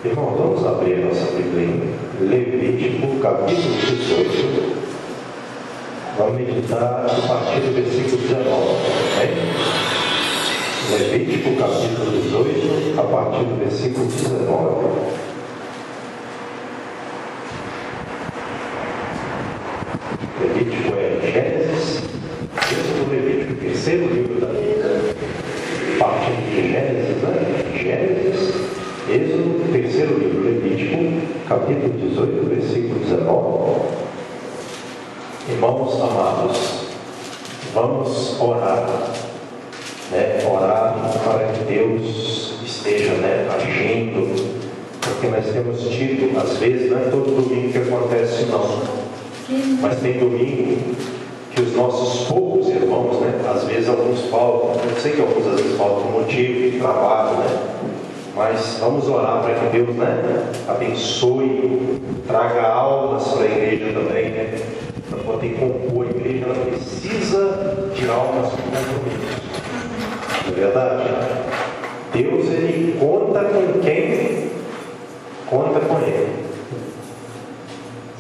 Irmão, vamos abrir a nossa Bíblia em Levítico, capítulo 18. Vamos meditar a partir do versículo 19. Levítico, capítulo 18, a partir do versículo 19. Levítico é Gênesis, texto do Levítico, terceiro livro da Bíblia, partindo de Gênesis, Gênesis, Êxodo, terceiro livro, Levítico, capítulo 18, versículo 19. Irmãos amados, vamos orar, orar para que Deus esteja agindo, porque nós temos tido, às vezes, não é todo domingo que acontece não, mas tem domingo que os nossos poucos irmãos, às vezes alguns faltam, eu sei que alguns às vezes faltam motivo de trabalho, mas vamos orar para que Deus abençoe, traga almas para a igreja também, para poder compor a igreja. Ela precisa de almas com compromisso. Não é verdade? Deus, Ele conta com quem conta com Ele.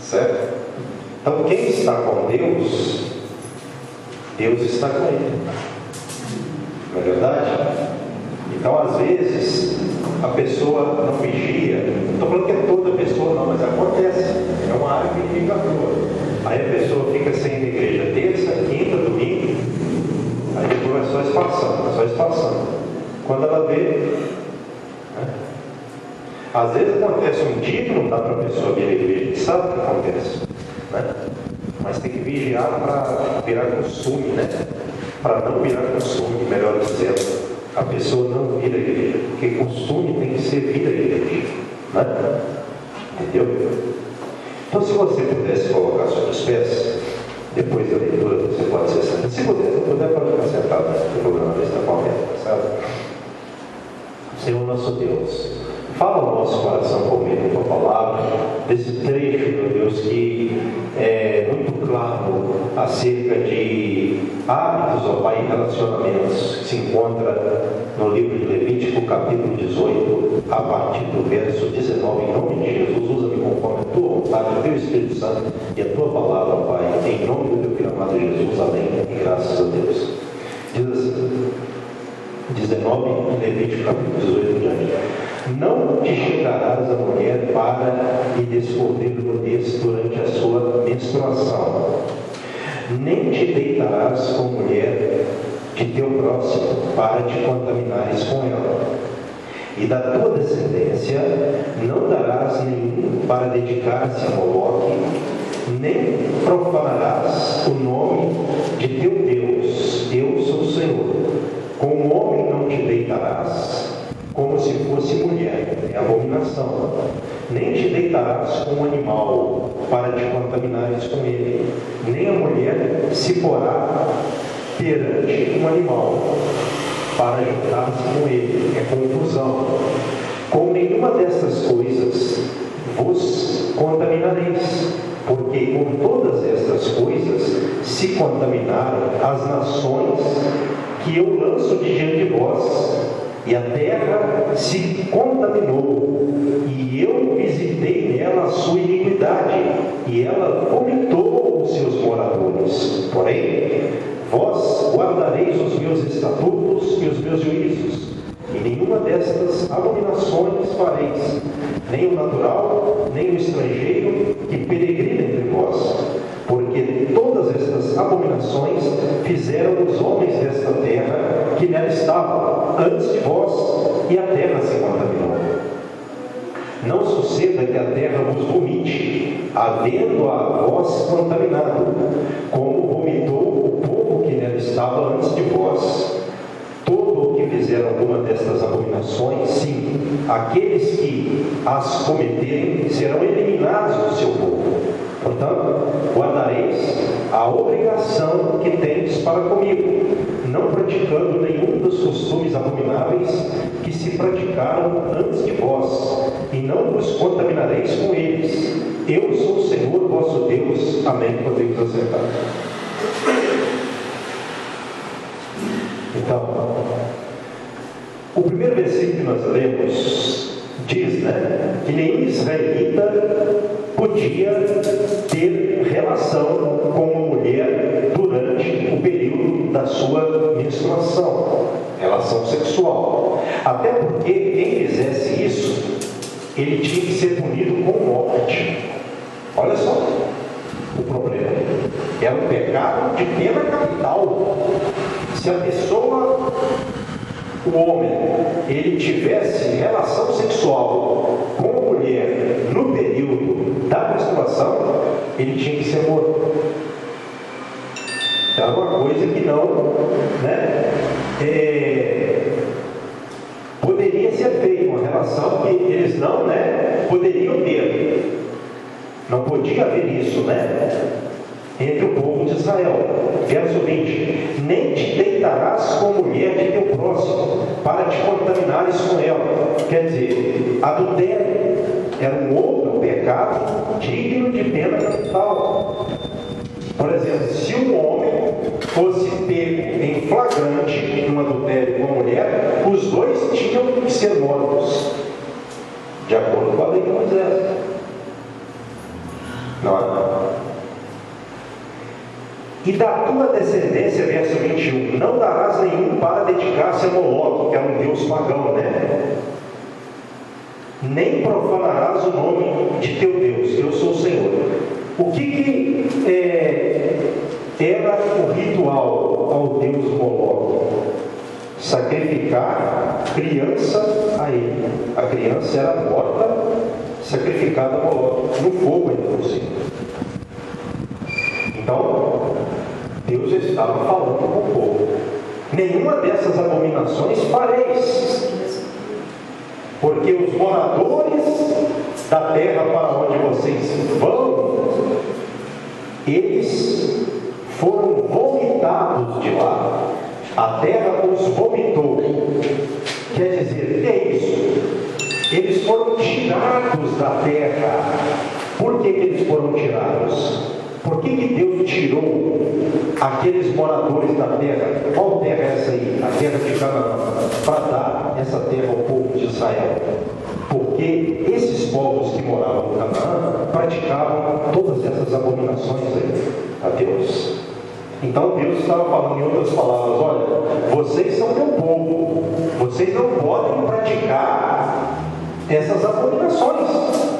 Certo? Então, quem está com Deus, Deus está com ele. Não é verdade? Então, às vezes, a pessoa não vigia. Não estou falando que é toda pessoa, não, mas acontece. É uma área que fica boa. Aí a pessoa fica sem ir na igreja terça, quinta, domingo. Aí depois vai só espaçando. Quando ela vê. Às vezes acontece um dia que não dá para a pessoa vir à igreja. Sabe o que acontece? Mas tem que vigiar para virar costume, para não virar costume, melhor dizendo, a pessoa não vir à igreja, porque costume tem que ser vir à igreja, entendeu? Então, se você pudesse colocar sobre os pés, depois da leitura, você pode ser sentado. Se você não puder, pode ficar sentado, não tem problema desta forma, sabe? Senhor nosso Deus, fala ao nosso coração por meio da tua palavra, desse trecho, meu Deus, que é muito claro acerca de hábitos, ó Pai, e relacionamentos, que se encontra no livro de Levítico, capítulo 18, a partir do verso 19. Em nome de Jesus, usa-me conforme a tua vontade, o teu Espírito Santo e a tua palavra, ó Pai, em nome do teu filho amado Jesus, amém, e graças a Deus. Diz assim, 19, Levítico, capítulo 18, diante. Não te chegarás a mulher para lhe descobrir nudez durante a sua menstruação, nem te deitarás com mulher de teu próximo para te contaminares com ela. E da tua descendência não darás nenhum para dedicar-se a Moloque, nem profanarás o nome de teu Deus. Eu sou o Senhor. Com o homem não te deitarás, como se fosse mulher, é abominação. Nem te deitarás com um animal, para te contaminares com ele. Nem a mulher se porá perante um animal, para juntar-se com ele. É confusão. Com nenhuma dessas coisas vos contaminareis, porque com todas estas coisas se contaminaram as nações que eu lanço diante de vós. E a terra se contaminou, e eu visitei nela a sua iniquidade, e ela vomitou os seus moradores. Porém, vós guardareis os meus estatutos e os meus juízos, e nenhuma destas abominações fareis, nem o natural, nem o estrangeiro que peregrina entre vós. Porque todas estas abominações fizeram os homens desta terra que nela estavam antes de vós, e a terra se contaminou. Não suceda que a terra vos vomite, havendo-a vós contaminado, como vomitou o povo que nela estava antes de vós. Todo o que fizer alguma destas abominações, sim, aqueles que as cometerem serão eliminados do seu povo. Portanto, guardareis a obrigação que tendes para comigo, não praticando nenhum dos costumes abomináveis que se praticaram antes de vós, e não vos contaminareis com eles. Eu sou o Senhor vosso Deus. Amém. Podemos acertar. Então, o primeiro versículo que nós lemos diz, né, que nenhum israelita podia ter relação com uma mulher durante o período da sua menstruação, relação sexual. Até porque quem fizesse isso, ele tinha que ser punido com morte. Olha só o problema. Era um pecado de pena capital. Se a pessoa, o homem, ele tivesse relação sexual com a mulher no período da menstruação, ele tinha que ser morto. Era uma coisa que não, né, poderia ser feita, uma relação que eles não, né, poderiam ter. Não podia haver isso, né, entre o povo de Israel. Verso 20: nem te deitarás com a mulher de teu próximo, para te contaminares com ela. Quer dizer, adultério era um outro pecado digno de pena capital. Por exemplo, se um homem fosse pego em flagrante num adultério com uma mulher, os dois tinham que ser mortos, de acordo com a lei de Moisés. Não. E da tua descendência, verso 21, não darás nenhum para dedicar-se a Moloque, que era um deus pagão, né? Nem profanarás o nome de teu Deus, eu sou o Senhor. O que era o ritual ao deus Moloque? Sacrificar criança a ele. A criança era morta, sacrificada a Moloque, no fogo ainda por cima. Então, Deus estava falando com o povo: nenhuma dessas abominações fareis, porque os moradores da terra para onde vocês vão, eles foram vomitados de lá. A terra os vomitou. Quer dizer, que é isso? Eles foram tirados da terra. Por que eles foram tirados? Por que Deus tirou aqueles moradores da terra? Qual terra é essa aí? A terra de Canaã, para dar essa terra ao povo de Israel. Porque esses povos que moravam em Canaã praticavam todas essas abominações aí a Deus. Então Deus estava falando em outras palavras: olha, vocês são meu povo, vocês não podem praticar essas abominações.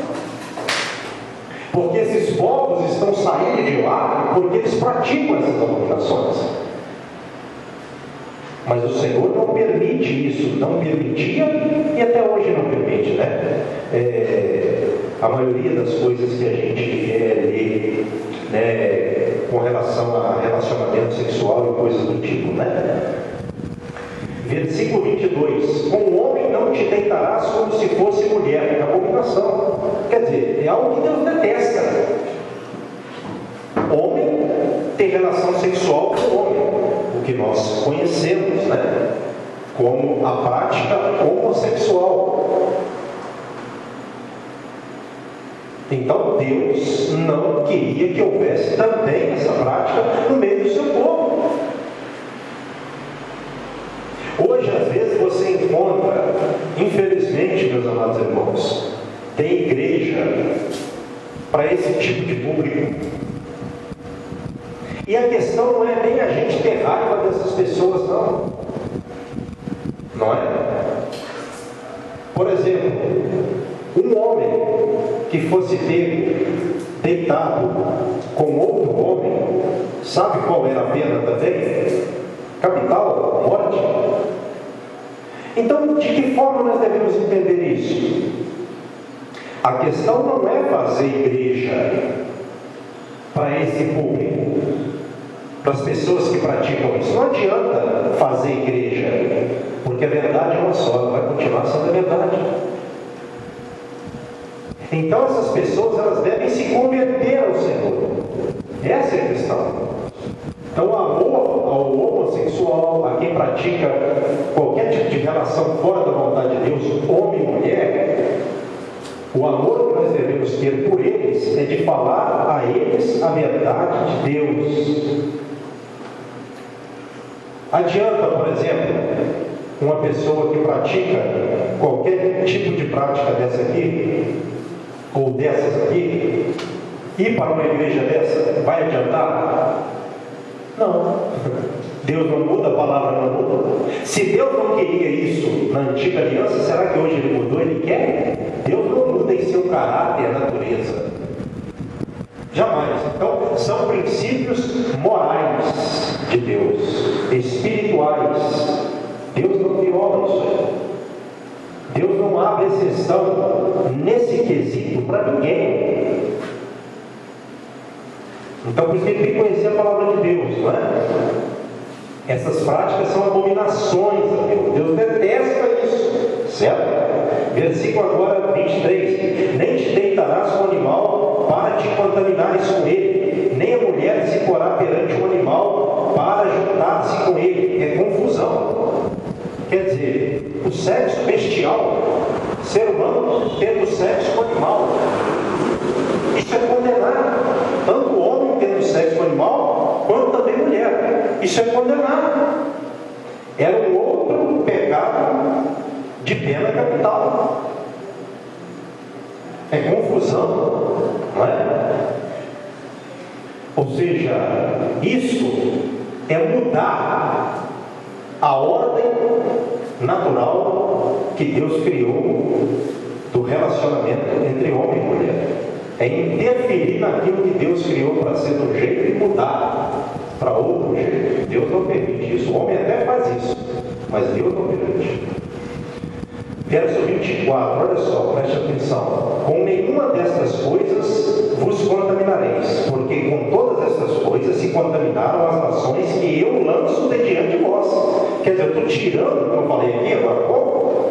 Porque esses povos estão saindo de lá porque eles praticam essas abominações. Mas o Senhor não permite isso, não permitia e até hoje não permite, né? A maioria das coisas que a gente lê, né, com relação a relacionamento sexual e coisas do tipo, né? Versículo 22: com o homem não te deitarás como se fosse mulher, é abominação. Quer dizer, é algo que Deus detesta. Homem tem relação sexual com homem, o que nós conhecemos, né, como a prática homossexual. Então Deus não queria que houvesse também essa prática no meio do seu povo. Hoje, às vezes, você encontra, infelizmente, meus amados irmãos, tem igreja para esse tipo de público. E a questão não é nem a gente ter raiva dessas pessoas, não. Não é? Por exemplo, um homem que fosse deitado com outro homem, sabe qual era a pena também? Capital, morte. Então, de que forma nós devemos entender isso? A questão não é fazer igreja para esse público, para as pessoas que praticam isso. Não adianta fazer igreja, porque a verdade é uma só, ela vai continuar sendo a verdade. Então essas pessoas, elas devem se converter ao Senhor. Essa é a questão. Então, o amor ao homossexual, a quem pratica qualquer tipo de relação fora da vontade de Deus, homem e mulher, o amor que nós devemos ter por eles é de falar a eles a verdade de Deus. Adianta, por exemplo, uma pessoa que pratica qualquer tipo de prática dessa aqui, ou dessas aqui, ir para uma igreja dessa, vai adiantar? Não. Deus não muda, a palavra não muda. Se Deus não queria isso na antiga aliança, será que hoje Ele mudou? Ele quer? Deus não muda em seu caráter e natureza. Jamais. Então, são princípios morais de Deus, espirituais. Deus não viola isso aí. Deus não abre exceção nesse quesito para ninguém. Então, por isso que ele tem que conhecer a palavra de Deus, não é? Essas práticas são abominações a Deus. Deus detesta isso, certo? Versículo agora 23. Nem te deitarás com o animal para te contaminares com ele, nem a mulher se porá perante o animal para juntar-se com ele. É confusão. Quer dizer, o sexo bestial, ser humano tendo sexo com o animal, isso é condenado. Tanto o homem tendo sexo com o animal, quanto também mulher. Isso é condenado. Era um outro pecado de pena capital. É confusão, não é? Ou seja, isso é mudar a ordem natural que Deus criou do relacionamento entre homem e mulher. É interferir naquilo que Deus criou para ser de um jeito e mudar para outro jeito. Deus não permite isso. O homem até faz isso, mas Deus não permite. Verso 24, olha só, preste atenção. Com nenhuma destas coisas vos contaminareis, porque com todas estas coisas se contaminaram as nações que eu lanço de diante de vós. Quer dizer, eu estou tirando, como eu falei aqui agora há pouco,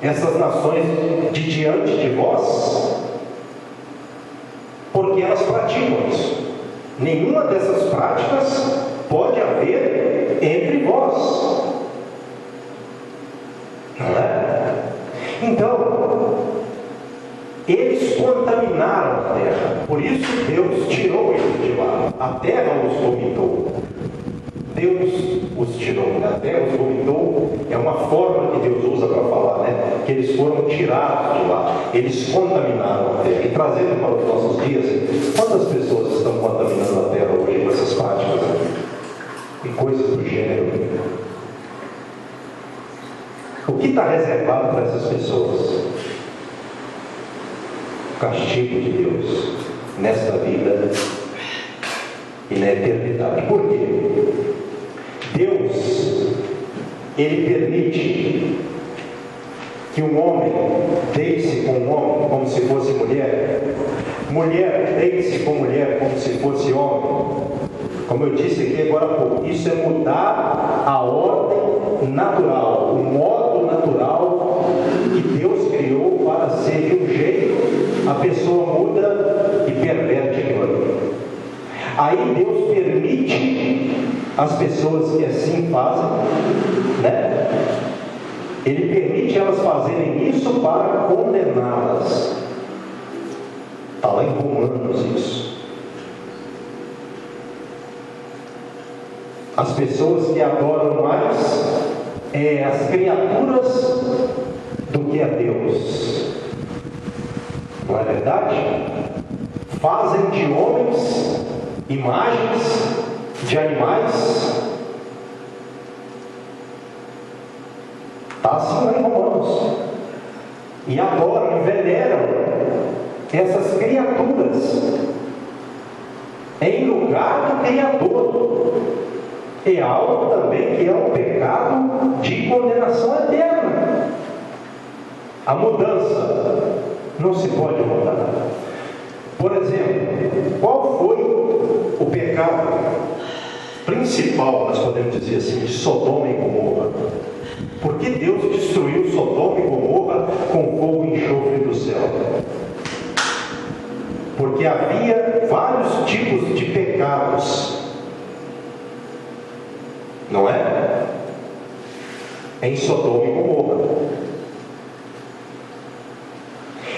essas nações de diante de vós, porque elas praticam isso. Nenhuma dessas práticas pode haver entre vós. Não é? Então, eles contaminaram a terra. Por isso Deus tirou eles de lá. A terra os vomitou. Deus os tirou. A terra os vomitou. É uma forma que Deus usa para falar, né? Que eles foram tirados de lá. Eles contaminaram a terra. E trazendo para os nossos dias, quantas pessoas estão contaminando a terra hoje com essas práticas e coisas do gênero? O que está reservado para essas pessoas? O castigo de Deus nesta vida e na eternidade. Por quê? Deus, Ele permite que um homem deite-se com um homem como se fosse mulher, mulher deite-se com mulher como se fosse homem. Como eu disse aqui agora há pouco, isso é mudar a ordem natural, o modo natural que Deus criou para ser de um jeito, a pessoa muda e perverte aquilo ali. Aí Deus permite as pessoas que assim fazem, né? Ele permite elas fazerem isso para condená-las. Está lá em Romanos isso. As pessoas que adoram mais as criaturas do que a Deus. Não é verdade? Fazem de homens imagens de animais. Está assim lá em Romanos. E adoram e veneram essas criaturas em lugar do Criador. É algo também que é um pecado de condenação eterna. A mudança não se pode mudar. Por exemplo, qual foi o pecado principal, nós podemos dizer assim, de Sodoma e Gomorra? Por que Deus destruiu Sodoma e Gomorra com fogo e enxofre do céu? Porque havia vários tipos de pecados, não é? Em Sodoma e Gomorra.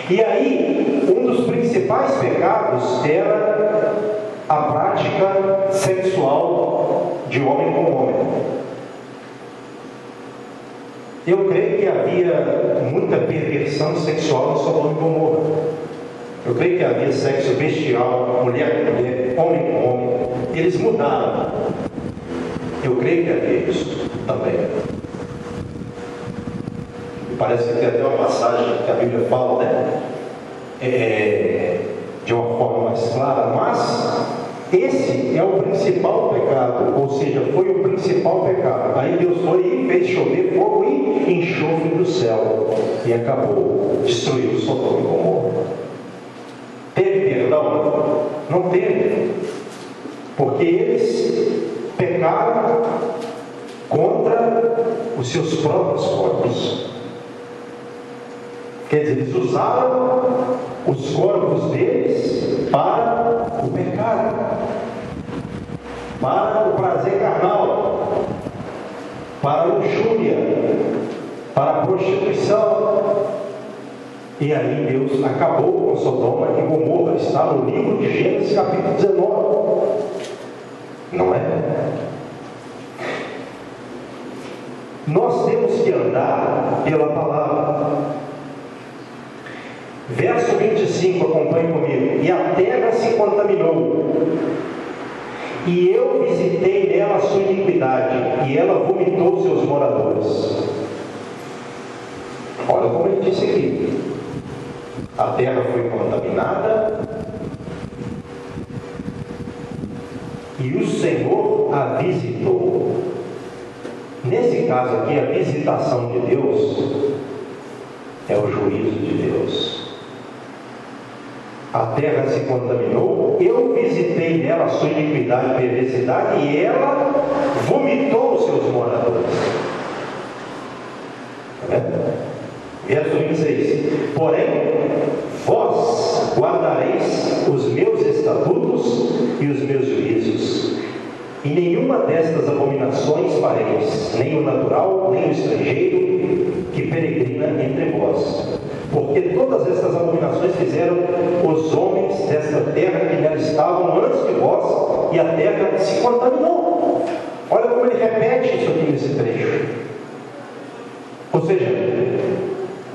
E aí, um dos principais pecados era a prática sexual de homem com homem. Eu creio que havia muita perversão sexual em Sodoma e Gomorra. Eu creio que havia sexo bestial, mulher com mulher, homem com homem. Eles mudaram. Eu creio que havia isso também. Parece que tem até uma passagem que a Bíblia fala, né? De uma forma mais clara, mas esse é o principal pecado, ou seja, foi o principal pecado. Aí Deus foi e fez chover fogo e enxofre do céu e acabou, destruiu Sodoma e Gomorra. Teve perdão? Não teve, porque eles pecaram contra os seus próprios corpos. Quer dizer, eles usaram os corpos deles para o pecado, para o prazer carnal, para a luxúria, para a prostituição. E aí Deus acabou com Sodoma e Gomorra. Está no livro de Gênesis capítulo 19. Não é? Nós temos que andar pela palavra. Verso 25, acompanhe comigo. E a terra se contaminou, e eu visitei nela a sua iniquidade, e ela vomitou seus moradores. Olha como ele disse aqui: a terra foi contaminada, e o Senhor a visitou. Nesse caso aqui, a visitação de Deus é o juízo de Deus. A terra se contaminou, eu visitei nela a sua iniquidade e perversidade, e ela vomitou os seus moradores. Verso 26. Porém, vós guardareis os meus estatutos e os meus juízos, e nenhuma destas abominações fareis, nem o natural, nem o estrangeiro que peregrina entre vós. Porque todas estas abominações fizeram os homens desta terra que já estavam antes de vós, e a terra se contaminou. Olha como ele repete isso aqui nesse trecho. Ou seja,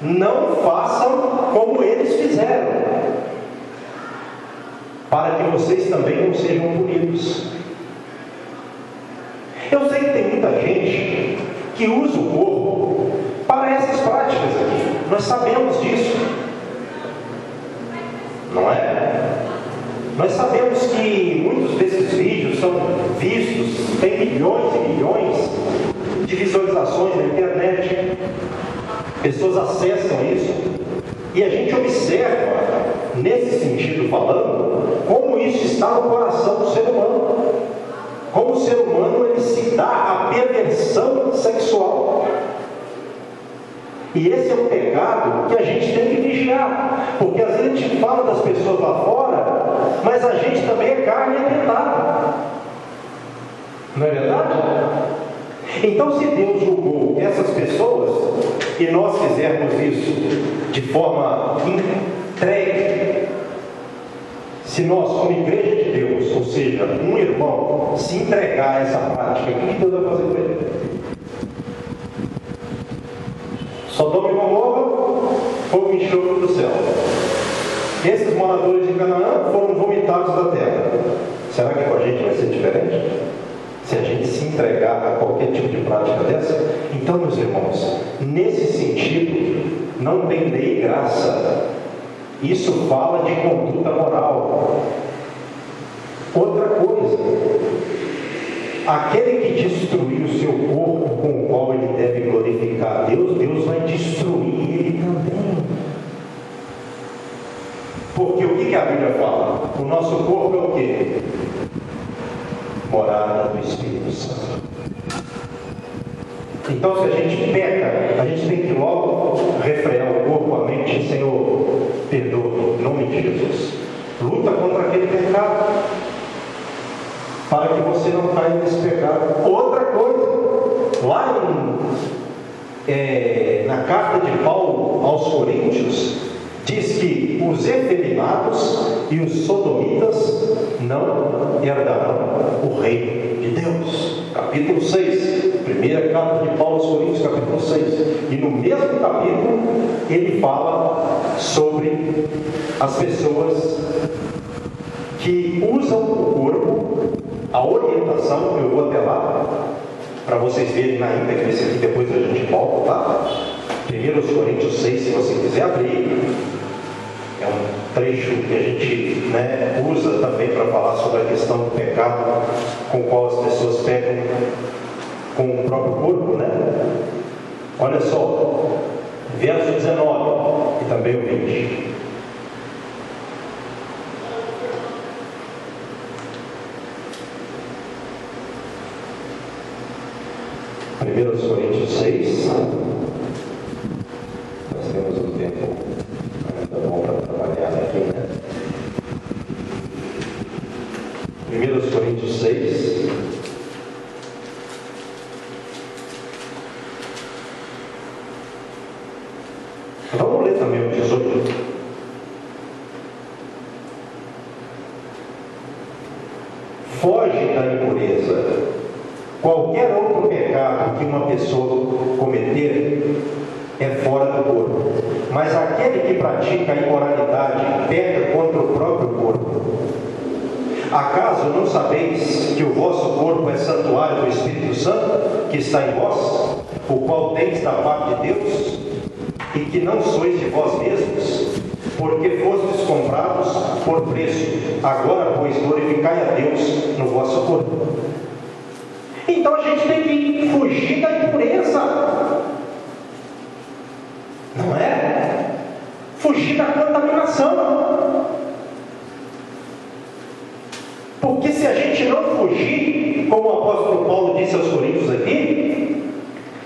não façam como eles fizeram, para que vocês também não sejam punidos. Eu sei que tem muita gente que usa o corpo para essas práticas aqui. Nós sabemos disso, não é? Nós sabemos que muitos desses vídeos são vistos, tem milhões e milhões de visualizações na internet. Pessoas acessam isso, e a gente observa, nesse sentido falando, como isso está no coração do ser humano. Como o ser humano ele se dá à perversão sexual. E esse é um pecado que a gente tem que vigiar, porque às vezes a gente fala das pessoas lá fora, mas a gente também é carne e é pecado. Não é verdade? Então, se Deus julgou essas pessoas, e nós fizermos isso de forma entregue, se nós, como igreja de Deus, ou seja, um irmão, se entregar a essa prática, o que Deus vai fazer com ele? Sodoma e Gomorra, fogo e enxofre do céu. Esses moradores de Canaã foram vomitados da terra. Será que com a gente vai ser diferente? Se a gente se entregar a qualquer tipo de prática dessa? Então, meus irmãos, nesse sentido, não tem lei e graça. Isso fala de conduta moral. Outra coisa, aquele que destruir o seu corpo com o qual ele deve glorificar a Deus, Deus vai destruir ele também. Porque o que a Bíblia fala? O nosso corpo é o quê? Morada do Espírito Santo. Então, se a gente peca, a gente tem que logo refrear o corpo, a mente. Senhor, perdoa, em nome de Jesus. Luta contra aquele pecado, para que você não caia nesse pecado. Outra coisa, lá na carta de Paulo aos Coríntios, diz que os efeminados e os sodomitas não herdarão o reino de Deus. Capítulo 6, Primeira carta de Paulo aos Coríntios, capítulo 6. E no mesmo capítulo, ele fala sobre as pessoas que usam o corpo, a orientação. Eu vou até lá, para vocês verem na íntegra esse aqui, depois a gente volta lá. 1 Coríntios 6, se você quiser abrir. É um trecho que a gente usa também para falar sobre a questão do pecado com o qual as pessoas pecam com o próprio corpo, Olha só, verso 19 e também o 20. Primeiros Coríntios 6. Nós temos um tempo ainda bom para trabalhar aqui, 1 Coríntios 6. Vamos ler também o 18. Foge da impureza. Qualquer outro pecado que uma pessoa cometer é fora do corpo, mas aquele que pratica a imoralidade peca contra o próprio corpo. Acaso não sabeis que o vosso corpo é santuário do Espírito Santo, que está em vós, o qual tendes da parte de Deus, e que não sois de vós mesmos, porque fostes comprados por preço? Agora, pois, glorificai a Deus no vosso corpo. Então a gente tem que fugir da impureza, não é? Fugir da contaminação. Porque se a gente não fugir, como o apóstolo Paulo disse aos Coríntios aqui,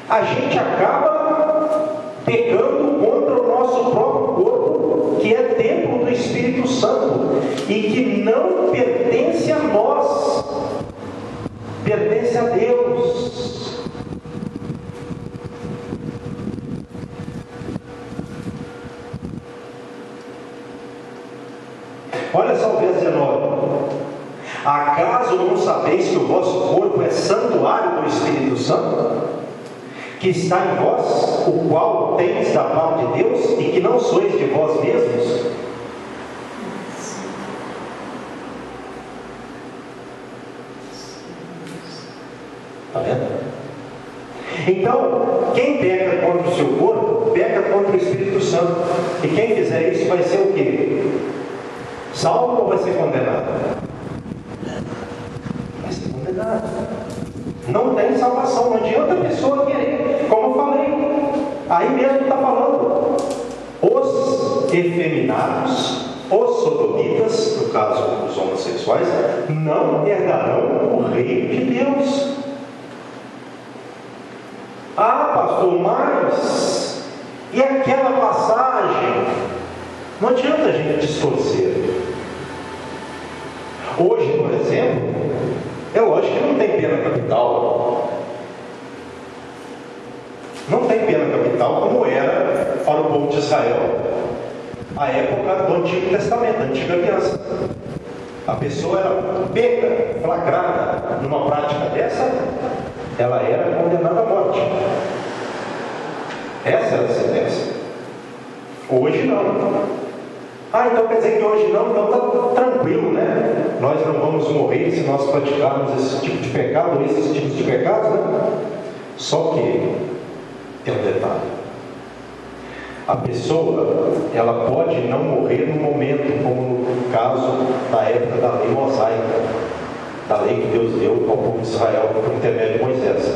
a gente acaba pecando contra o nosso próprio corpo, que é templo do Espírito Santo e que não pertence a nós, pertence a Deus. Olha só o verso 19. Acaso não sabeis que o vosso corpo é santuário do Espírito Santo, que está em vós, o qual tendes da parte de Deus, e que não sois de vós mesmos? Está vendo? Então, quem peca contra o seu corpo, peca contra o Espírito Santo. E quem fizer isso vai ser o quê? Salvo ou vai ser condenado? Vai ser condenado. Não tem salvação. Não adianta a pessoa querer, como eu falei. Aí mesmo está falando. Os efeminados, os sodomitas, no caso os homossexuais, não herdarão o reino de Deus. Ah, pastor, mas e aquela passagem? Não adianta a gente distorcer. Hoje, por exemplo, é lógico que não tem pena capital. Não tem pena capital como era para o povo de Israel, a época do Antigo Testamento, da Antiga Aliança. A pessoa era pega, flagrada numa prática dessa, ela era condenada à morte. Essa era a sentença. Hoje não. Ah, então quer dizer que hoje não? Então está tranquilo, né? Nós não vamos morrer se nós praticarmos esse tipo de pecado, ou esses tipos de pecados, né? Só que tem um detalhe. A pessoa, ela pode não morrer no momento, como no caso da época da lei mosaica, da lei que Deus deu ao povo de Israel por intermédio de Moisés.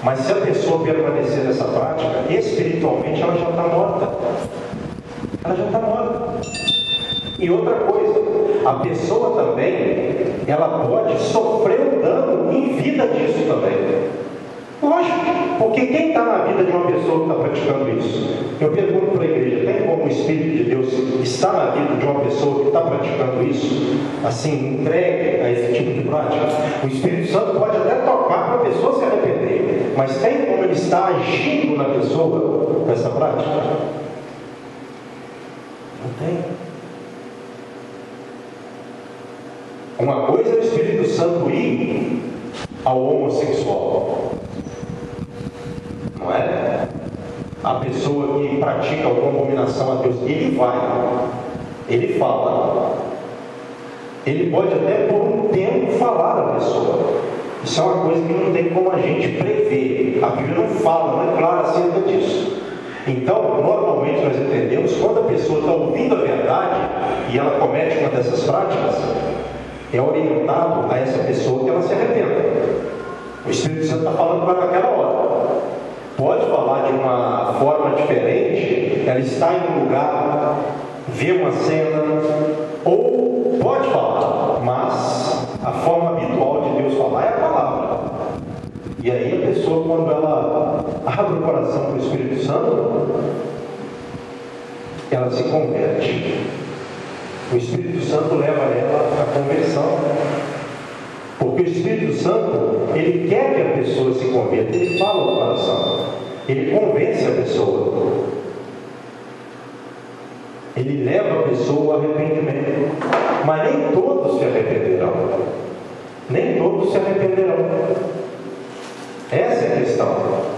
Mas se a pessoa permanecer nessa prática, espiritualmente ela já está morta. Ela já está morta. E outra coisa, a pessoa também, ela pode sofrer um dano em vida disso também. Lógico, porque quem está na vida de uma pessoa que está praticando isso? Eu pergunto para a igreja, tem como o Espírito de Deus está na vida de uma pessoa que está praticando isso, assim, entregue a esse tipo de prática? O Espírito Santo pode até tocar para a pessoa se arrepender, mas tem como ele está agindo na pessoa com essa prática? Não tem. Uma coisa é o Espírito Santo ir ao homossexual, a pessoa que pratica alguma abominação a Deus, ele vai, ele fala, ele pode até por um tempo falar da pessoa. Isso é uma coisa que não tem como a gente prever. A Bíblia não fala, não é clara acerca disso. Então, normalmente nós entendemos, quando a pessoa está ouvindo a verdade e ela comete uma dessas práticas, é orientado a essa pessoa que ela se arrependa. O Espírito Santo está falando para aquela hora. Pode falar de uma forma diferente, ela está em um lugar, vê uma cena, ou pode falar, mas a forma habitual de Deus falar é a palavra. E aí a pessoa, quando ela abre o coração para o Espírito Santo, ela se converte. O Espírito Santo leva ela à conversão. Porque o Espírito Santo, ele quer que a pessoa se converta, ele fala no coração, ele convence a pessoa, ele leva a pessoa ao arrependimento. Mas nem todos se arrependerão. Nem todos se arrependerão. Essa é a questão.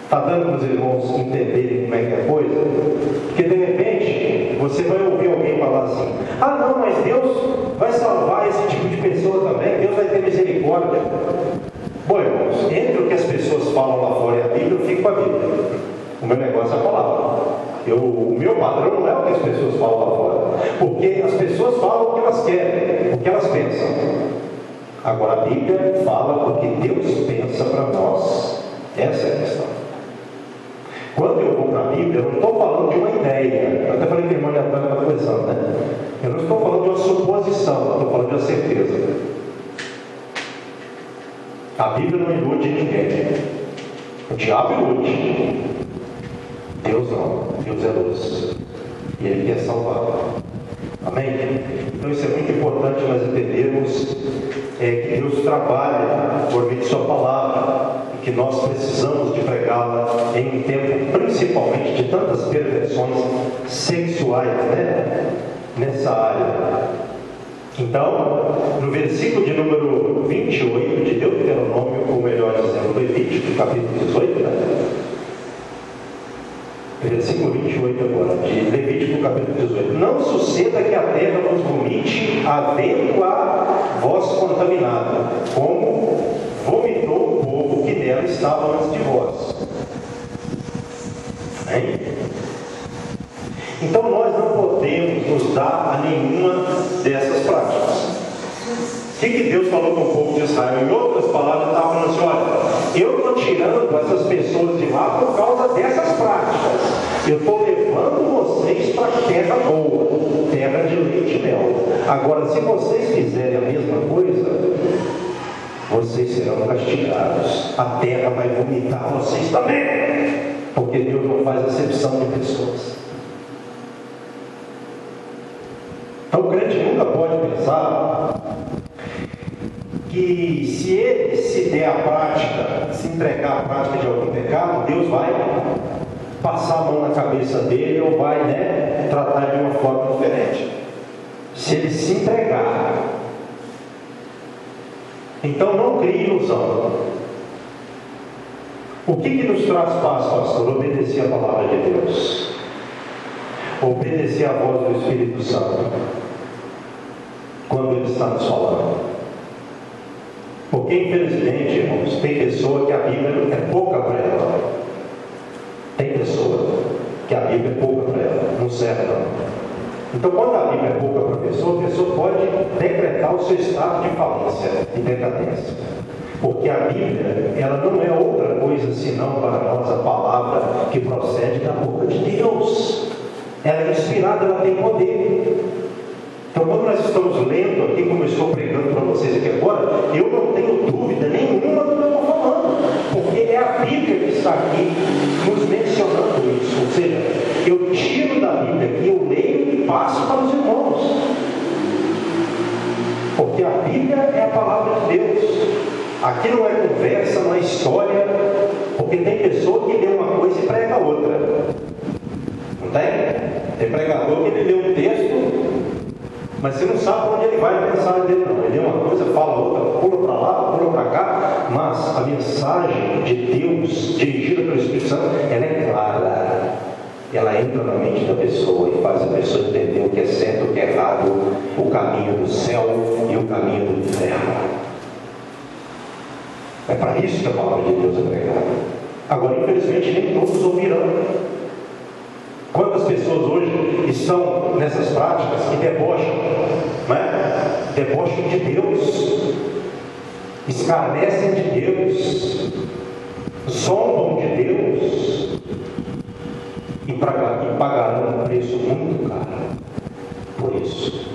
Está dando para os irmãos entenderem como é que é a coisa? Porque de repente você vai ouvir alguém falar assim: ah não, mas Deus vai salvar esse tipo de pessoa também, Deus vai ter misericórdia. Bom, irmãos, entre o que as pessoas falam lá fora e a Bíblia, eu fico com a Bíblia. O meu negócio é a palavra. O meu padrão não é o que as pessoas falam lá fora, porque as pessoas falam o que elas querem, o que elas pensam. Agora a Bíblia fala o que Deus pensa para nós. Essa é a questão. Quando eu vou para a Bíblia, eu não estou falando de uma ideia. Eu até falei que a irmã Antônia estava conversando, né? Eu não estou falando de uma suposição, eu estou falando de uma certeza. A Bíblia não ilude ninguém. O diabo ilude. Deus não. Deus é luz. E Ele quer salvar. Amém? Então isso é muito importante nós entendermos que Deus trabalha por meio de Sua palavra e que nós precisamos de pregá-la em um tempo principalmente de tantas perversões sexuais, né? Nessa área. Então, no versículo de número 28 de Deuteronômio, ou melhor dizendo, Levítico, capítulo 18, né? Versículo 28 agora, de Levítico, capítulo 18. Não suceda que a terra vos vomite, havendo a vós contaminado, como vomitou o povo que nela estava antes de vós. Hein? Então nós não podemos nos dar a nenhuma dessas práticas. O que Deus falou com o povo de Israel? Em outras palavras, estava falando assim: olha, eu estou tirando essas pessoas de lá por causa dessas práticas. Eu estou levando vocês para a terra boa, terra de leite e mel. Agora, se vocês fizerem a mesma coisa, vocês serão castigados. A terra vai vomitar vocês também, porque Deus não faz acepção de pessoas. Então o crente nunca pode pensar que se ele se der a prática, se entregar à prática de algum pecado, Deus vai passar a mão na cabeça dele ou vai, né, tratar de uma forma diferente. Se ele se entregar. Então não crie ilusão. O que nos traz paz, pastor? Obedecer a palavra de Deus. Obedecer a voz do Espírito Santo quando Ele está nos falando. Porque infelizmente, irmãos, tem pessoa que a Bíblia é pouca para ela. Tem pessoa que a Bíblia é pouca para ela, não serve não. Então quando a Bíblia é pouca para a pessoa pode decretar o seu estado de falência e decadência. Porque a Bíblia, ela não é outra coisa senão para nós a palavra que procede da boca de Deus. Ela é inspirada, ela tem poder. Então quando nós estamos lendo aqui, como eu estou pregando para vocês aqui agora, eu não tenho dúvida nenhuma do que eu estou falando, porque é a Bíblia que está aqui nos mencionando isso. Ou seja, eu tiro da Bíblia que eu leio e passo para os irmãos, porque a Bíblia é a palavra de Deus. Aqui não é conversa, não é história, porque tem pessoa que lê uma coisa e prega outra. Não tem? Tem pregador que lê um texto Mas você não sabe onde ele vai a mensagem dele, não. Ele é uma coisa, fala outra, pula para lá, pula para cá. Mas a mensagem de Deus, dirigida pelo Espírito Santo, ela é clara. Ela entra na mente da pessoa e faz a pessoa entender o que é certo, o que é errado, o caminho do céu e o caminho do inferno. É para isso que a palavra de Deus é pregada. Agora, infelizmente, nem todos ouvirão. Quantas pessoas hoje estão nessas práticas que debocham, né? Debocham de Deus, escarnecem de Deus, zombam de Deus e pagarão um preço muito caro por isso.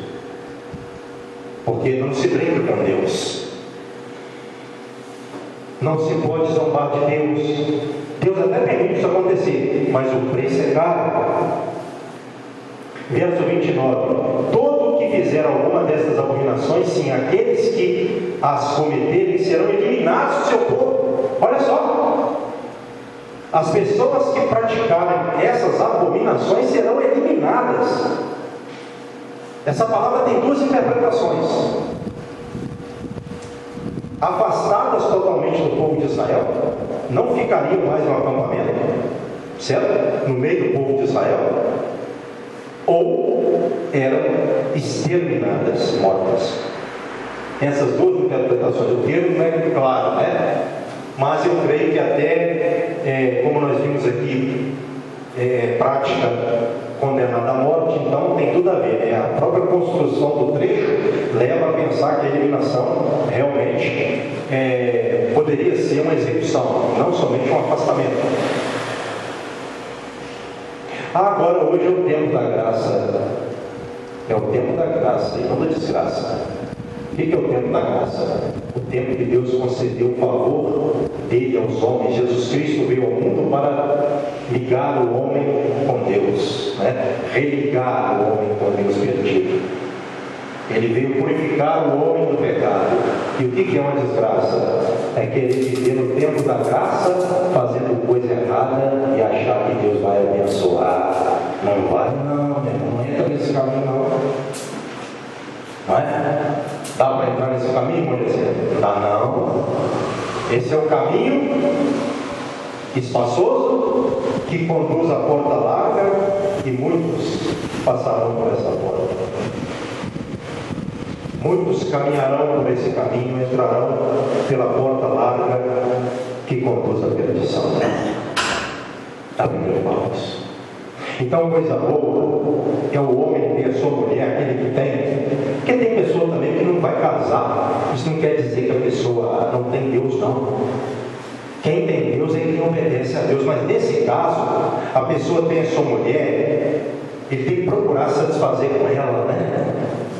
Porque não se brinca com Deus. Não se pode zombar de Deus. Deus até permite isso acontecer, mas o preço é caro. Verso 29. Todo o que fizer alguma destas abominações, sim, aqueles que as cometerem serão eliminados do seu povo. Olha só. As pessoas que praticarem essas abominações serão eliminadas. Essa palavra tem duas interpretações. Afastadas totalmente do povo de Israel, não ficariam mais no acampamento, certo? No meio do povo de Israel, ou eram exterminadas, mortas. Essas duas interpretações, o termo não é claro, né? Mas eu creio que até, como nós vimos aqui, prática condenada à morte, então tem tudo a ver, né? A própria construção do trecho leva a pensar que a eliminação realmente poderia ser uma execução, não somente um afastamento. Agora, hoje é o tempo da graça, é o tempo da graça e não da desgraça. O que é o tempo da graça? O tempo que Deus concedeu o favor dele aos homens. Jesus Cristo veio ao mundo para ligar o homem com Deus, né? Religar o homem com Deus perdido. Ele veio purificar o homem do pecado. E o que é uma desgraça? É querer viver no tempo da graça, fazendo coisa errada e achar que Deus vai abençoar. Não vai não, meu irmão, não entra nesse caminho não. Não é? Dá para entrar nesse caminho, por exemplo? Dá não. Esse é o caminho espaçoso que conduz à porta larga e muitos passarão por essa porta. Muitos caminharão por esse caminho, entrarão pela porta larga que conduz à perdição. A Bíblia fala isso. Então, coisa boa é o homem ter a sua mulher, aquele que tem. Porque tem pessoa também que não vai casar. Isso não quer dizer que a pessoa não tem Deus, não. Quem tem Deus é quem obedece a Deus. Mas nesse caso, a pessoa tem a sua mulher, ele tem que procurar satisfazer com ela, né?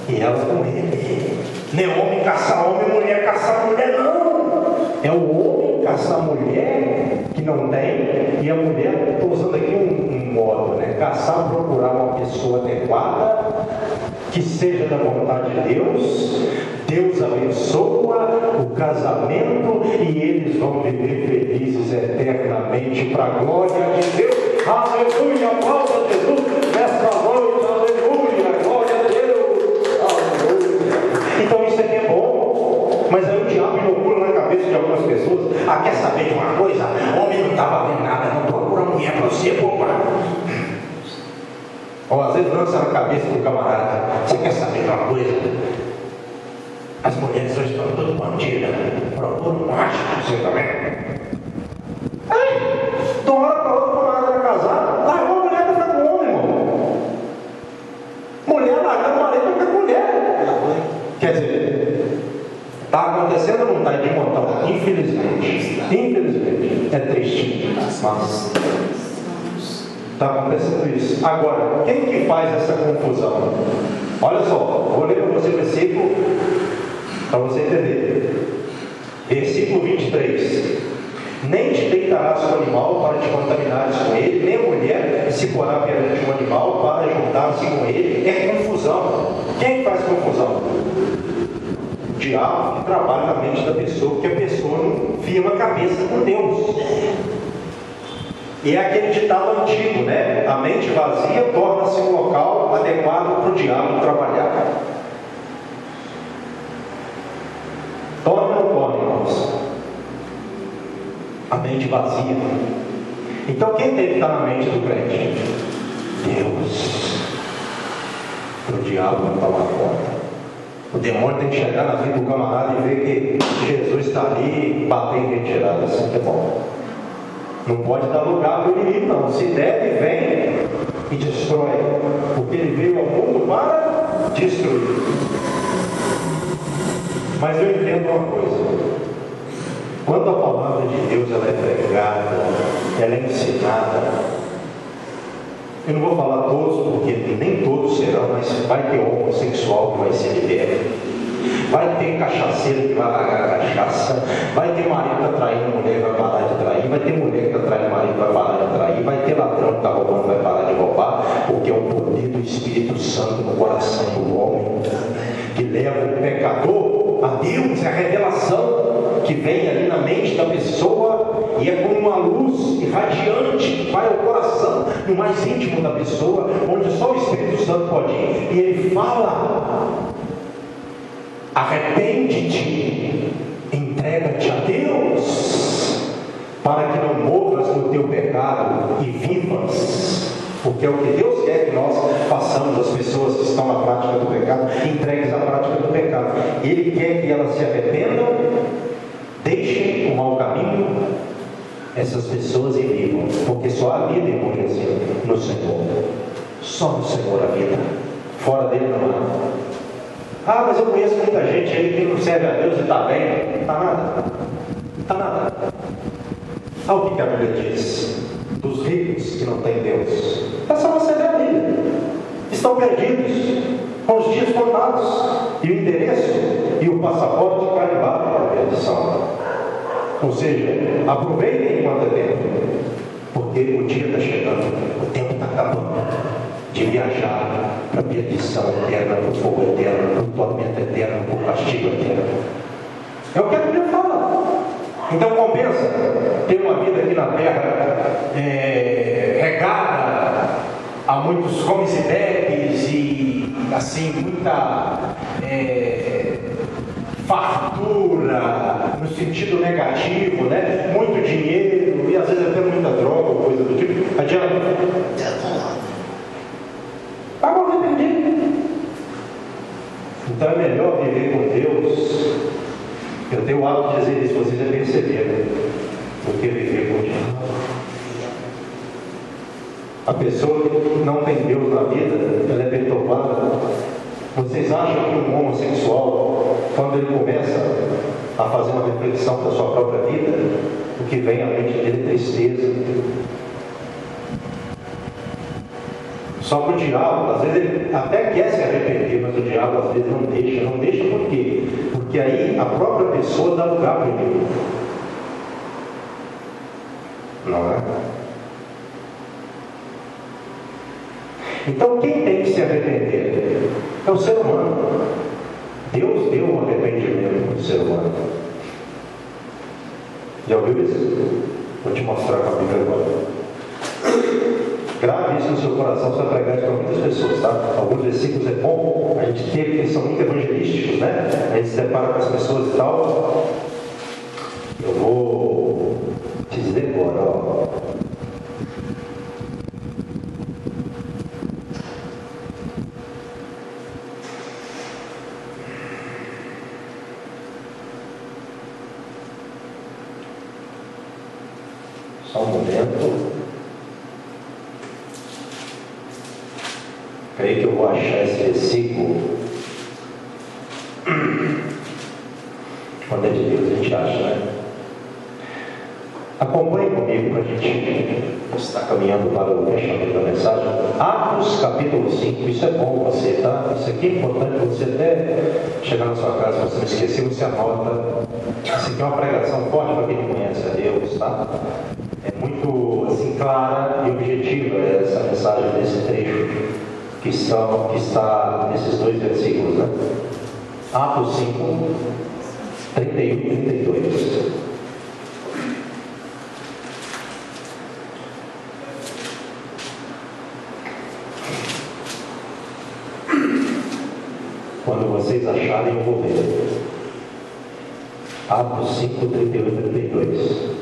E ela com ele. Não é homem caçar homem, mulher caçar mulher, não. É o homem caçar mulher que não tem, e a mulher, estou usando aqui um modo, né? Caçar, procurar uma pessoa adequada, que seja da vontade de Deus. Deus abençoa o casamento e eles vão viver felizes eternamente para a glória de Deus. Aleluia, aplauda a Jesus nessa noite, aleluia, glória a Deus, aleluia. Então isso aqui é bom, mas aí o diabo inocula na cabeça de algumas pessoas. Quer saber de uma coisa? Homem não está valendo nada, não procura mulher para você, poupar. Ou às vezes lança na cabeça do camarada: você quer saber de uma coisa? As mulheres hoje estão todas bandidas, procura um macho para você também. Aí, de uma hora para outra, o camarada vai casar, largou a mulher para ficar com o homem, irmão. Mulher largando o marido para ficar com mulher. Quer dizer, está acontecendo ou não está de montão? Infelizmente. Infelizmente. É triste. Mas está acontecendo isso. Agora, quem que faz essa confusão? Olha só, vou ler para você o versículo para você entender. Versículo 23. Nem te deitarás com o animal para te contaminares com ele, nem a mulher se porá perante um animal para juntar-se com ele. É confusão. Quem faz confusão? O diabo que trabalha na mente da pessoa, porque a pessoa não firma a cabeça com Deus. E é aquele ditado antigo, né? A mente vazia torna-se um local adequado para o diabo trabalhar. Torna ou torna, irmãos? A mente vazia. Então quem tem que estar na mente do crente? Deus. Para o diabo não tomar conta. O demônio tem que chegar na vida do camarada e ver que Jesus está ali e bater em retirada. Assim que é bom. Não pode dar lugar para o inimigo, não. Se der, ele vem e destrói. Porque ele veio ao mundo para destruir. Mas eu entendo uma coisa. Quando a palavra de Deus ela é pregada, ela é ensinada, eu não vou falar todos, porque nem todos serão, mas vai ter homossexual que vai ser liberto, vai ter cachaceiro que vai largar a cachaça, vai ter marido que está traindo mulher que vai parar de trair, vai ter mulher que está traindo marido que vai parar de trair, vai ter ladrão que está roubando vai parar de roubar, porque é o poder do Espírito Santo no coração do homem que leva o pecador a Deus, é a revelação que vem ali na mente da pessoa e é como uma luz irradiante que vai ao coração, no mais íntimo da pessoa, onde só o Espírito Santo pode ir, e ele fala: arrepende-te, entrega-te a Deus, para que não morras no teu pecado e vivas. Porque é o que Deus quer que nós façamos, as pessoas que estão na prática do pecado, entregues à prática do pecado. Ele quer que elas se arrependam, deixem o mau caminho, essas pessoas e vivam. Porque só a vida, irmão, assim, no Senhor. Só no Senhor a vida. Fora dele não há. Ah, mas eu conheço muita gente aí que não serve a Deus e está bem. Não está nada. Não está nada. Olha o que a Bíblia diz dos ricos que não têm Deus. É só você ver a Bíblia. Estão perdidos, com os dias contados, e o endereço e o passaporte carimbado para a perdição. Ou seja, aproveitem enquanto é tempo, porque o dia está chegando, o tempo está acabando, de viajar para a perdição eterna, para o fogo eterno, para o tormento eterno, para o castigo eterno. É o que a Bíblia fala. Então compensa ter uma vida aqui na terra regada a muitos comes e bebes e assim muita fartura no sentido negativo, né? Muito dinheiro e às vezes até muita droga ou coisa do tipo. Adianta? Vai morrer perdido. Então é melhor viver com Deus. Eu tenho o hábito de dizer isso, vocês já perceberam, do que viver com o diabo. A pessoa que não tem Deus na vida, ela é perturbada. Vocês acham que um homossexual, quando ele começa a fazer uma reflexão da sua própria vida, o que vem à mente dele é tristeza? Só que o diabo, às vezes, ele até quer se arrepender, mas o diabo às vezes não deixa. Não deixa por quê? Porque aí a própria pessoa dá lugar para ele. Não é? Então quem tem que se arrepender? É o ser humano. Deus deu um arrependimento para o ser humano. Já ouviu isso? Vou te mostrar com a Bíblia agora. Grave isso no seu coração, você vai pregar isso para muitas pessoas, tá? Alguns versículos é bom a gente ter, porque são muito evangelísticos, né? A gente se depara com as pessoas e tal. Eu vou te dizer agora, ó. Só um momento. Creio que eu vou achar esse versículo. Quando é de Deus a gente acha, né? Acompanhe comigo para a gente estar caminhando para o fechamento da mensagem. Atos capítulo 5, isso é bom você, tá? Isso aqui é importante você até chegar na sua casa, você não esqueceu, você anota. Isso aqui é uma pregação forte para quem não conhece a Deus, tá? É muito assim, clara e objetiva essa mensagem desse trecho que está nesses dois versículos, né? Atos 5, 31 e 32. Quando vocês acharem, eu vou ler. Atos 5, 31 e 32.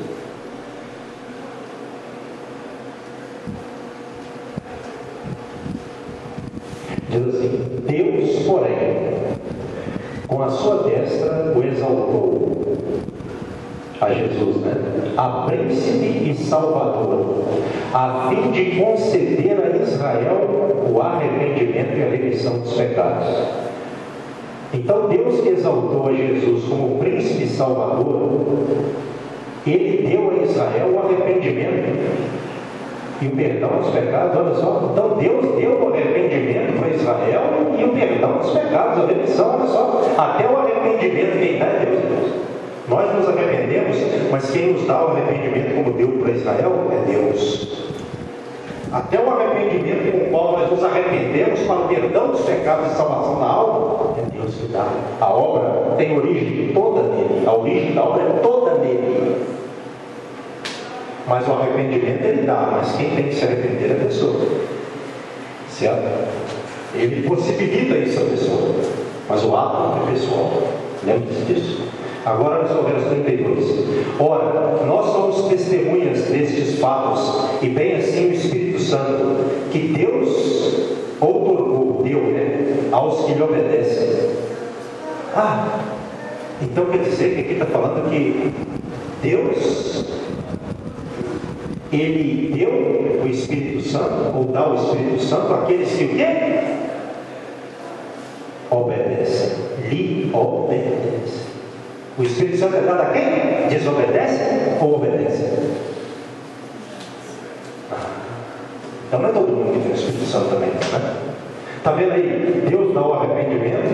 Diz assim: Deus, porém, com a sua destra o exaltou, a Jesus, a príncipe e salvador, a fim de conceder a Israel o arrependimento e a remissão dos pecados. Então Deus que exaltou a Jesus como príncipe e salvador, Ele deu a Israel o arrependimento e o perdão dos pecados. Olha só, então Deus deu o arrependimento para Israel e o perdão dos pecados, a remissão. Olha só, até o arrependimento quem dá é Deus. Nós nos arrependemos, mas quem nos dá o arrependimento como deu para Israel é Deus. Até o arrependimento com o qual nós nos arrependemos para o perdão dos pecados e salvação da alma, é Deus que dá. A obra tem origem toda nele, a origem da obra é toda nele. Mas o arrependimento Ele dá, mas quem tem que se arrepender é a pessoa. Certo? Ele possibilita isso a pessoa, mas o ato não é pessoal. Lembre-se disso. Agora, olha só o verso 32. Ora, nós somos testemunhas destes fatos, e bem assim o Espírito Santo, que Deus outorgou, deu, aos que lhe obedecem. Então quer dizer que aqui está falando que Deus, Ele deu o Espírito Santo, ou dá o Espírito Santo àqueles que o quê? Obedecem. Lhe obedecem. O Espírito Santo é dado a quem? Desobedece ou obedece? Então não é todo mundo que tem o Espírito Santo também, né? Está vendo aí? Deus dá o arrependimento,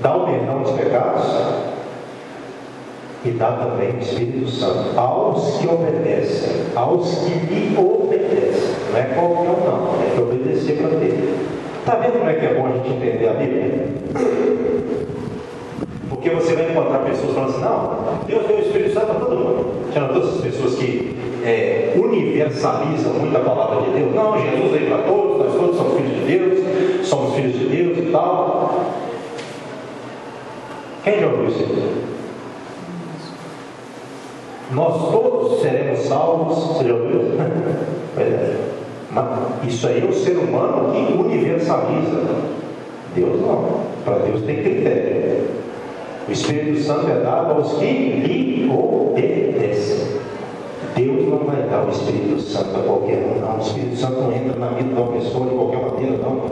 dá o perdão dos pecados e dá também o Espírito Santo aos que obedecem, aos que lhe obedecem. Não é qualquer um, não. É que obedecer para Ele. Está vendo como é que é bom a gente entender a Bíblia? Porque você vai encontrar pessoas falando assim: não, Deus deu o Espírito Santo para todo mundo. Já notou essas pessoas que universalizam muito a palavra de Deus? Não, Jesus veio para todos, nós todos somos filhos de Deus, somos filhos de Deus e tal. Quem já ouviu isso? Nós todos seremos salvos. Você já ouviu isso? Mas isso aí é o ser humano que universaliza. Deus não. Para Deus tem critério. O Espírito Santo é dado aos que lhe obedecem. Deus não vai dar o Espírito Santo a qualquer um, não. O Espírito Santo não entra na vida de uma pessoa de qualquer maneira, não.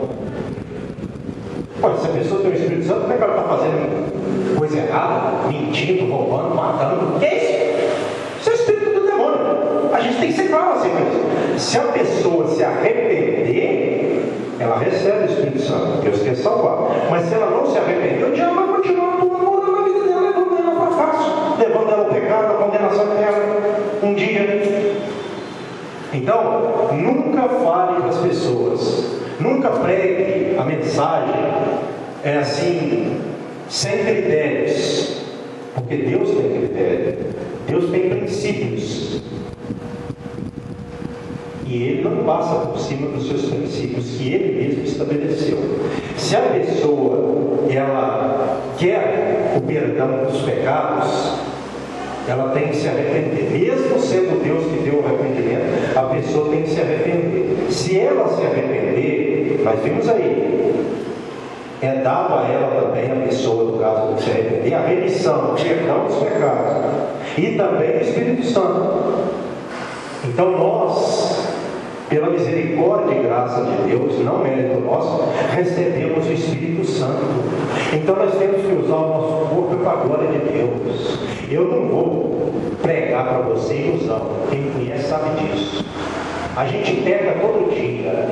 Pode, se a pessoa tem o Espírito Santo, como é que ela está fazendo coisa errada, mentindo, roubando, matando? O que é isso? Isso é o Espírito do demônio. A gente tem que ser claro assim com isso. Se a pessoa se arrepender, ela recebe o Espírito Santo. Deus quer salvar. Mas se ela não se arrepender, o diabo vai continuar atuando na vida dela, levando ela para fácil, levando ela ao pecado, à condenação eterna, um dia. Então, nunca fale para as pessoas, nunca pregue a mensagem assim, sem critérios, porque Deus tem critério, Deus tem princípios. E Ele não passa por cima dos seus princípios que Ele mesmo estabeleceu. Se a pessoa ela quer o perdão dos pecados, ela tem que se arrepender. Mesmo sendo Deus que deu o arrependimento, a pessoa tem que se arrepender. Se ela se arrepender, nós vimos aí, é dado a ela também, a pessoa, no caso de se arrepender, a remissão, o perdão dos pecados e também o Espírito Santo. Então nós, pela misericórdia e graça de Deus, não mérito nosso, recebemos o Espírito Santo. Então nós temos que usar o nosso corpo para a glória de Deus. Eu não vou pregar para você ilusão. Quem me conhece sabe disso. A gente peca todo dia.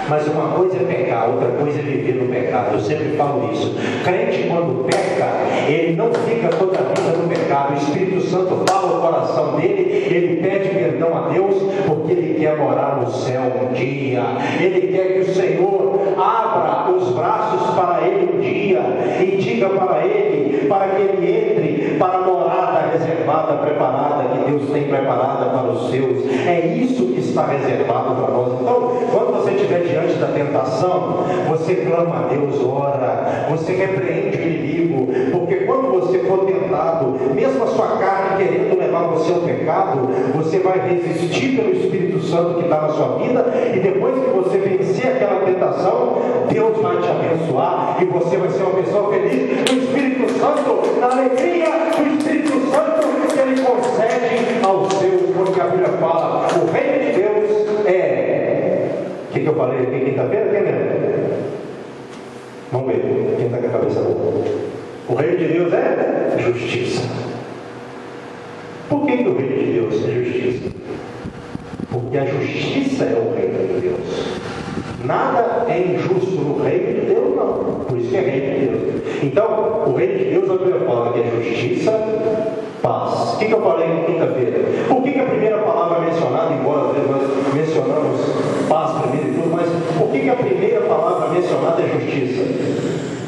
Mas uma coisa é pecar, outra coisa é viver no pecado. Eu sempre falo isso. Crente, quando peca, ele não fica toda a vida no pecado. O Espírito Santo fala o coração dele, ele pede perdão a Deus, porque ele quer morar no céu um dia. Ele quer que o Senhor abra os braços para ele um dia e diga para ele, para que ele entre para a morada reservada, preparada, que Deus tem preparada para os seus. É isso que está reservado para nós. Então, quando você estiver diante diante da tentação, você clama a Deus, ora, você repreende o inimigo, porque quando você for tentado, mesmo a sua carne querendo levar você ao pecado, você vai resistir pelo Espírito Santo que está na sua vida, e depois que você vencer aquela tentação, Deus vai te abençoar, e você vai ser uma pessoa feliz. O Espírito Santo, na alegria do Espírito Santo, que Ele concede aos seus, porque a Bíblia fala, o reino de Deus é... O que eu falei aqui quinta-feira? Quem lembra? Vamos ver, quem está com a cabeça boa? O reino de Deus é justiça. Por que o reino de Deus é justiça? Porque a justiça é o reino de Deus. Nada é injusto no reino de Deus, não. Por isso que é reino de Deus. Então, o reino de Deus, a Bíblia fala que é justiça, paz. O que eu falei na quinta-feira? Por que a primeira palavra mencionada, embora às vezes nós mencionamos paz primeiro e tudo, mas por que a primeira palavra mencionada é justiça?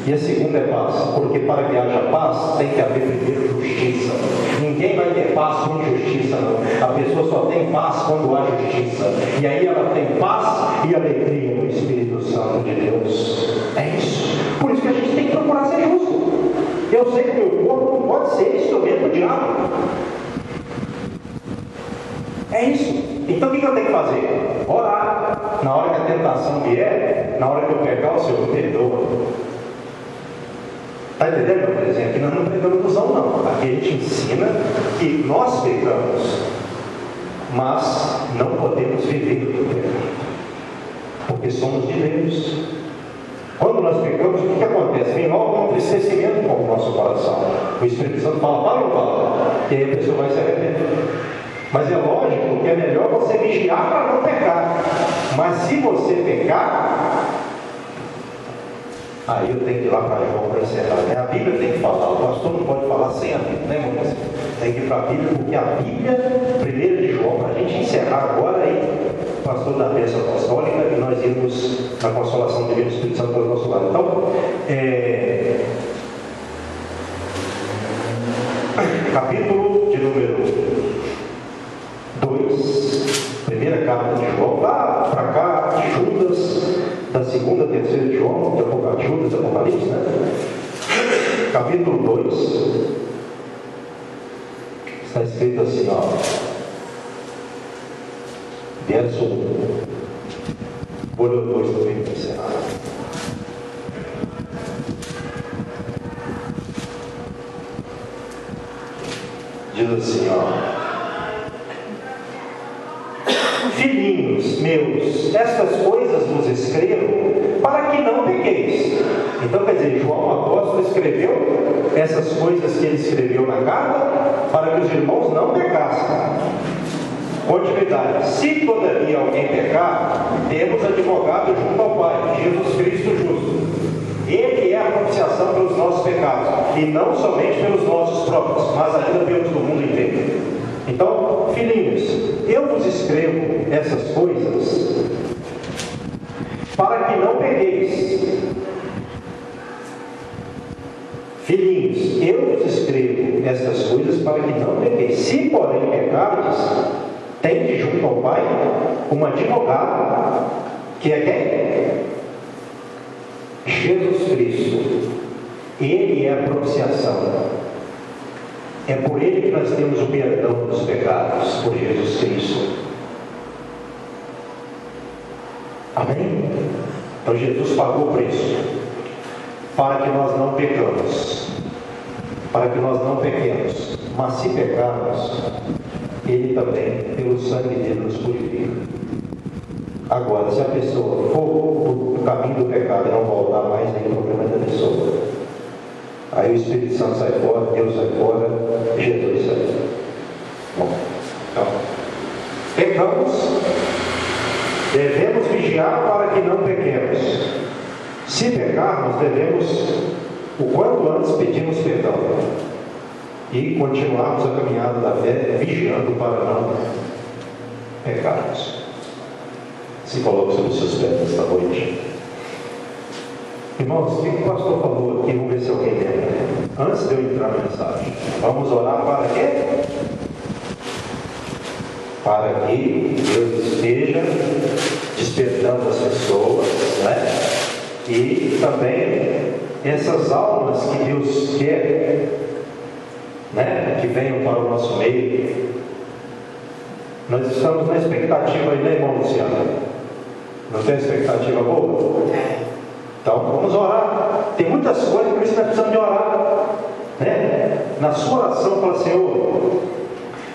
E a segunda é paz, porque para que haja paz, tem que haver primeiro justiça. Ninguém vai ter paz com injustiça, não. A pessoa só tem paz quando há justiça. E aí ela tem paz e alegria no Espírito Santo de Deus. É isso. Por isso que a gente tem que procurar ser justo. Eu sei que o meu corpo não pode ser instrumento do diabo. É isso. Então o que eu tenho que fazer? Orar. Na hora que a tentação vier, na hora que eu pecar, o Senhor me perdoa. Está entendendo, por exemplo? Aqui nós não pregamos ilusão, não. Aqui a gente ensina que nós pecamos, mas não podemos viver do pecado, porque somos de Deus. Quando nós pecamos, o que acontece? Vem logo um entristecimento com o nosso coração. O Espírito Santo fala, fala ou fala? E aí a pessoa vai se arrepender. Mas é lógico que é melhor você vigiar para não pecar. Mas se você pecar, aí eu tenho que ir lá para João para encerrar, né? A Bíblia tem que falar, o pastor não pode falar sem a Bíblia, né, irmãos? Tem que ir para a Bíblia, porque a Bíblia, primeiro de João, para a gente encerrar agora aí, o pastor da bênção apostólica, e nós irmos na consolação do Divino Espírito Santo pelo nosso lado. Então, capítulo de número 2, primeira carta de João, lá para cá, Judas, da segunda, terceira de João, de Judas, Apocalipse, né? Capítulo 2, está escrito assim, ó, verso 1, vou ler o 2 também para encerrar. Diz assim, ó, filhinhos meus, estas coisas vos escrevo para que não pequeis. Então, quer dizer, João, o apóstolo, escreveu essas coisas que ele escreveu na carta para que os irmãos não pecassem. Continuidade. Se todavia alguém pecar, temos advogado junto ao Pai, Jesus Cristo justo. Ele é a propiciação pelos nossos pecados, e não somente pelos nossos próprios, mas ainda pelos do mundo inteiro. Então, filhinhos, eu vos escrevo essas coisas para que não pequeis. Filhinhos, eu vos escrevo essas coisas para que não pequeis. Se porém pecardes, tendes junto ao Pai um advogado, que é quem? Jesus Cristo. Ele é a propiciação. É por Ele que nós temos o perdão dos pecados, por Jesus Cristo. Amém? Então Jesus pagou o preço para que nós não pecamos, para que nós não pequemos. Mas se pecarmos, Ele também, pelo sangue dele, nos purifica. Agora, se a pessoa for no caminho do pecado e não voltar mais, nem problema da pessoa. Aí o Espírito Santo sai fora, Deus sai fora, Jesus sai fora. Bom, então, pecamos, devemos vigiar para que não pequemos. Se pecarmos, devemos, o quanto antes, pedirmos perdão e continuarmos a caminhada da fé, vigiando para não pecarmos. Se coloque sobre os seus pés nesta noite. Irmãos, o que o pastor falou aqui? Vamos ver se alguém lembra. Antes de eu entrar na mensagem, vamos orar para quê? Para que Deus esteja despertando as pessoas E também essas almas que Deus quer, né, que venham para o nosso meio. Nós estamos na expectativa aí, né, irmão Luciano? Não tem expectativa boa? Então vamos orar. Tem muitas coisas que nós precisamos de orar, né? Na sua oração, fala: Senhor,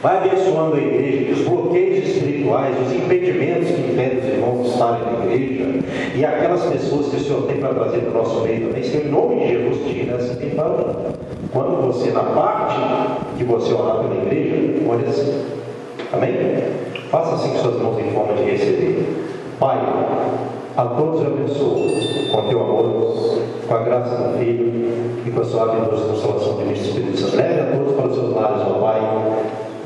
vai abençoando a igreja, os bloqueios espirituais, os impedimentos que impedem os irmãos de estarem na igreja, e aquelas pessoas que o Senhor tem para trazer para o nosso meio também. Senhor, em nome de Jesus, tira essa tentação. Quando você, na parte que você orar pela igreja, olha assim. Amém? Faça assim com suas mãos em forma de receber. Pai, a todos eu abençoo com teu amor, com a graça do Filho e com a sua abençoada consolação do Espírito Santo. Leve a todos para os seus lares, ó Pai,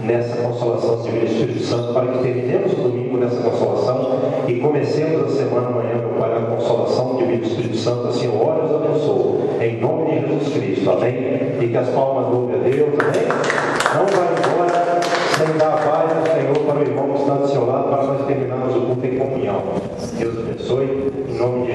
nessa consolação do Espírito Santo, para que terminemos o domingo nessa consolação e comecemos a semana amanhã, meu Pai, na consolação do Espírito Santo. Assim eu oro e os abençoo, em nome de Jesus Cristo. Amém? E que as palmas louvem a Deus. Amém? Não vai embora sem dar a paz do Senhor para o irmão que está do seu lado, para nós terminarmos o culto em comunhão. Deus abençoe, em nome de